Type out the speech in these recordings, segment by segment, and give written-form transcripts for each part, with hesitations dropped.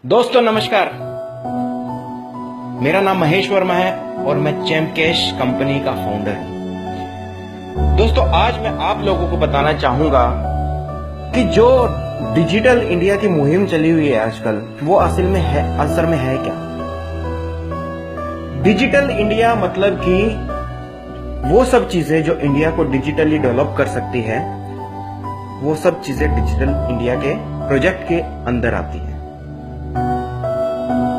दोस्तों नमस्कार, मेरा नाम महेश वर्मा है और मैं चैम्पकैश कंपनी का फाउंडर हूं। दोस्तों आज मैं आप लोगों को बताना चाहूंगा कि जो डिजिटल इंडिया की मुहिम चली हुई है आजकल, वो असल में है क्या। डिजिटल इंडिया मतलब कि वो सब चीजें जो इंडिया को डिजिटली डेवलप कर सकती है, वो सब चीजें डिजिटल इंडिया के प्रोजेक्ट के अंदर आती है।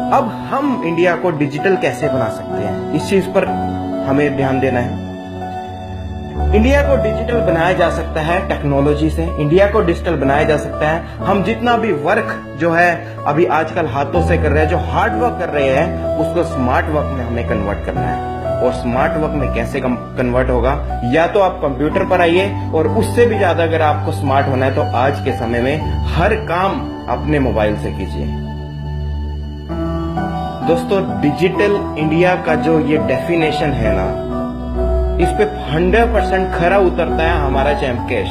अब हम इंडिया को डिजिटल कैसे बना सकते हैं, इस चीज पर हमें ध्यान देना है। इंडिया को डिजिटल बनाया जा सकता है टेक्नोलॉजी से। इंडिया को डिजिटल बनाया जा सकता है, हम जितना भी वर्क जो है अभी आजकल हाथों से कर रहे हैं, जो हार्ड वर्क कर रहे हैं, उसको स्मार्ट वर्क में हमें कन्वर्ट करना है। और स्मार्ट वर्क में कैसे कन्वर्ट होगा, या तो आप कंप्यूटर पर आइए, और उससे भी ज्यादा अगर आपको स्मार्ट होना है तो आज के समय में हर काम अपने मोबाइल से कीजिए। दोस्तों डिजिटल इंडिया का जो ये डेफिनेशन है ना, इस पे 100% खरा उतरता है हमारा चैम्पकैश।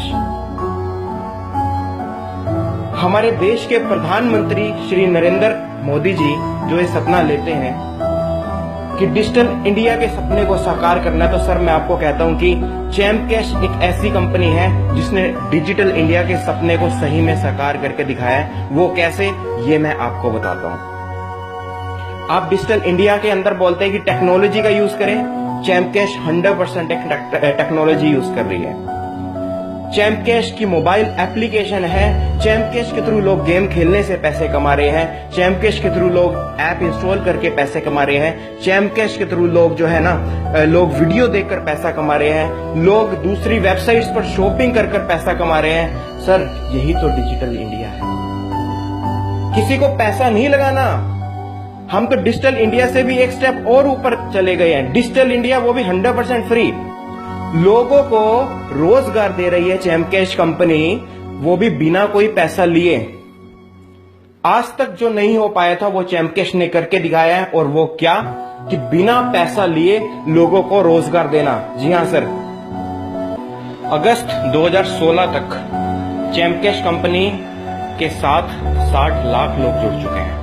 हमारे देश के प्रधानमंत्री श्री नरेंद्र मोदी जी जो ये सपना लेते हैं कि डिजिटल इंडिया के सपने को साकार करना, तो सर मैं आपको कहता हूं कि चैम्पकैश एक ऐसी कंपनी है जिसने डिजिटल इंडिया के सपने को सही में साकार करके दिखाया है। वो कैसे, ये मैं आपको बताता हूं। आप डिजिटल इंडिया के अंदर बोलते हैं कि टेक्नोलॉजी का यूज करें, चैम्पकैश 100% टेक्नोलॉजी यूज कर रही है। चैम्पकैश की मोबाइल एप्लीकेशन है, चैम्पकैश के थ्रू लोग गेम खेलने से पैसे कमा रहे हैं, चैम्पकैश के थ्रू लोग ऐप इंस्टॉल करके पैसे कमा रहे हैं, चैम्पकैश के थ्रू लोग जो है ना, लोग वीडियो देखकर पैसा कमा रहे हैं, लोग दूसरी वेबसाइट्स पर शॉपिंग कर पैसा कमा रहे हैं। सर यही तो डिजिटल इंडिया है। किसी को पैसा नहीं लगाना, हम तो डिजिटल इंडिया से भी एक स्टेप और ऊपर चले गए हैं। डिजिटल इंडिया वो भी 100% फ्री, लोगों को रोजगार दे रही है चैम्पकैश कंपनी, वो भी बिना कोई पैसा लिए। आज तक जो नहीं हो पाया था वो चैम्पकैश ने करके दिखाया है, और वो क्या कि बिना पैसा लिए लोगों को रोजगार देना। जी हां सर, अगस्त 2016 तक चैम्पकैश कंपनी के साथ 60 लाख लोग जुड़ चुके हैं,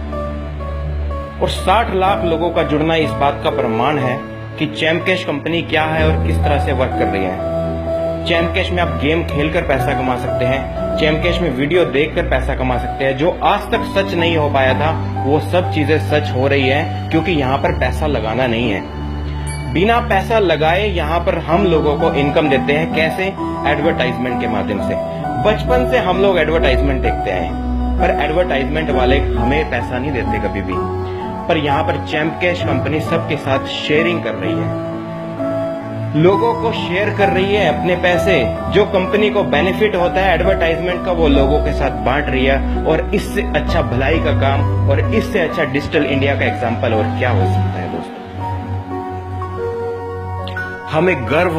और 60 लाख लोगों का जुड़ना इस बात का प्रमाण है कि चैम्पकैश कंपनी क्या है और किस तरह से वर्क कर रही है। चैम्पकैश में आप गेम खेलकर पैसा कमा सकते हैं, चैम्पकैश में वीडियो देखकर पैसा कमा सकते हैं। जो आज तक सच नहीं हो पाया था वो सब चीजें सच हो रही है, क्योंकि यहाँ पर पैसा लगाना नहीं है। बिना पैसा लगाए यहाँ पर हम लोगों को इनकम देते हैं। कैसे? एडवर्टाइजमेंट के माध्यम से। बचपन से हम लोग एडवर्टाइजमेंट देखते हैं, पर एडवर्टाइजमेंट वाले हमें पैसा नहीं देते कभी भी। पर यहाँ पर चैम्पकैश कंपनी सबके साथ शेयरिंग कर रही है, लोगों को शेयर कर रही है अपने पैसे। जो कंपनी को बेनिफिट होता है एडवर्टाइजमेंट का, वो लोगों के साथ बांट रही है। और इससे अच्छा भलाई का काम और इससे अच्छा डिजिटल इंडिया का एग्जाम्पल और क्या हो सकता है दोस्तों। हमें गर्व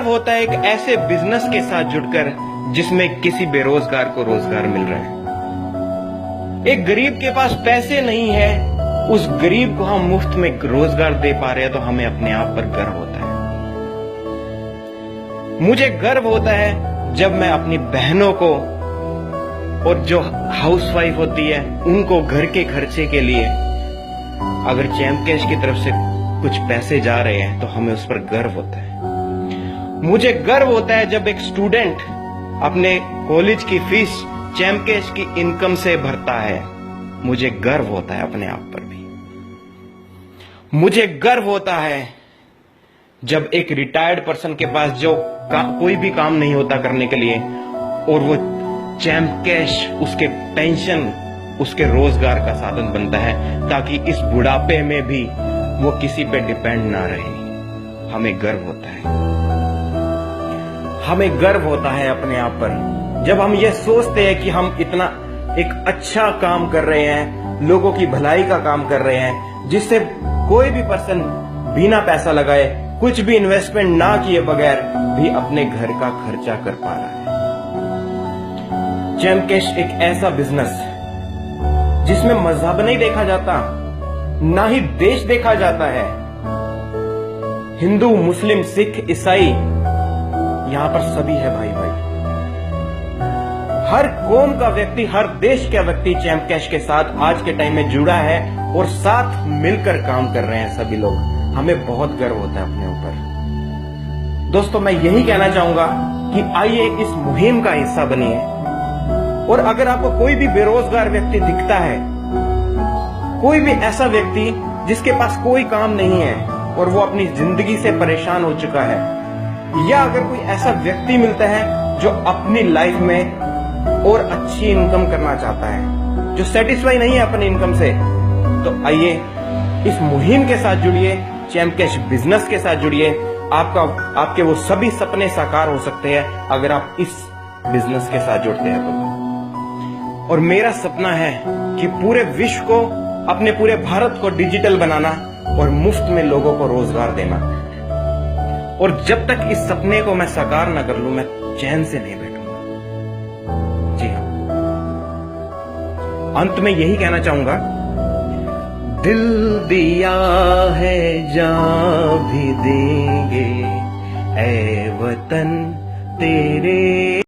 होता है एक ऐसे बिजनेस के साथ जुड़कर जिसमें किसी बेरोजगार को रोजगार मिल रहा है। एक गरीब के पास पैसे नहीं है, उस गरीब को हम मुफ्त में रोजगार दे पा रहे हैं, तो हमें अपने आप पर गर्व होता है। मुझे गर्व होता है जब मैं अपनी बहनों को और जो हाउसवाइफ होती है उनको घर के खर्चे के लिए अगर चैम्पकैश की तरफ से कुछ पैसे जा रहे हैं तो हमें उस पर गर्व होता है। मुझे गर्व होता है जब एक स्टूडेंट अपने कॉलेज की फीस चैम्पकैश की इनकम से भरता है। मुझे गर्व होता है अपने आप पर भी। मुझे गर्व होता है जब एक रिटायर्ड पर्सन के पास जो कोई भी काम नहीं होता करने के लिए, और वो चैम्पकैश उसके पेंशन, उसके रोजगार का साधन बनता है, ताकि इस बुढ़ापे में भी वो किसी पे डिपेंड ना रहे। हमें गर्व होता है। हमें गर्व होता है अपने आप पर जब हम ये सोचते हैं कि हम इतना एक अच्छा काम कर रहे हैं, लोगों की भलाई का काम कर रहे हैं, जिससे कोई भी पर्सन बिना पैसा लगाए, कुछ भी इन्वेस्टमेंट ना किए बगैर भी अपने घर का खर्चा कर पा रहा है। चैम्पकैश एक ऐसा बिजनेस जिसमें मजहब नहीं देखा जाता, ना ही देश देखा जाता है। हिंदू, मुस्लिम, सिख, ईसाई, यहां पर सभी है भाई भाई। हर कौम का व्यक्ति, हर देश का व्यक्ति चैंप कैश के साथ आज के टाइम में जुड़ा है और साथ मिलकर काम कर रहे हैं सभी लोग। हमें बहुत गर्व होता है अपने ऊपर। दोस्तों, मैं यही कहना चाहूंगा कि आइए इस मुहिम का हिस्सा बनिए। और अगर आपको कोई भी बेरोजगार व्यक्ति दिखता है, कोई भी ऐसा व्यक्ति जिसके पास कोई काम नहीं है और वो अपनी जिंदगी से परेशान हो चुका है, या अगर कोई ऐसा व्यक्ति मिलता है जो अपनी लाइफ में और अच्छी इनकम करना चाहता है, जो सेटिस्फाई नहीं है अपनी इनकम से, तो आइए इस मुहिम के साथ जुड़िए, चैंप कैश बिजनेस के साथ जुड़िए। आपके वो सभी सपने साकार हो सकते हैं अगर आप इस बिजनेस के साथ जुड़ते हैं तो। और मेरा सपना है कि पूरे विश्व को, अपने पूरे भारत को डिजिटल बनाना और मुफ्त में लोगों को रोजगार देना। और जब तक इस सपने को मैं साकार न कर लूं, मैं चैन से नहीं बैठूंगा। जी हाँ, अंत में यही कहना चाहूंगा, दिल दिया है जान भी देंगे ऐ वतन तेरे।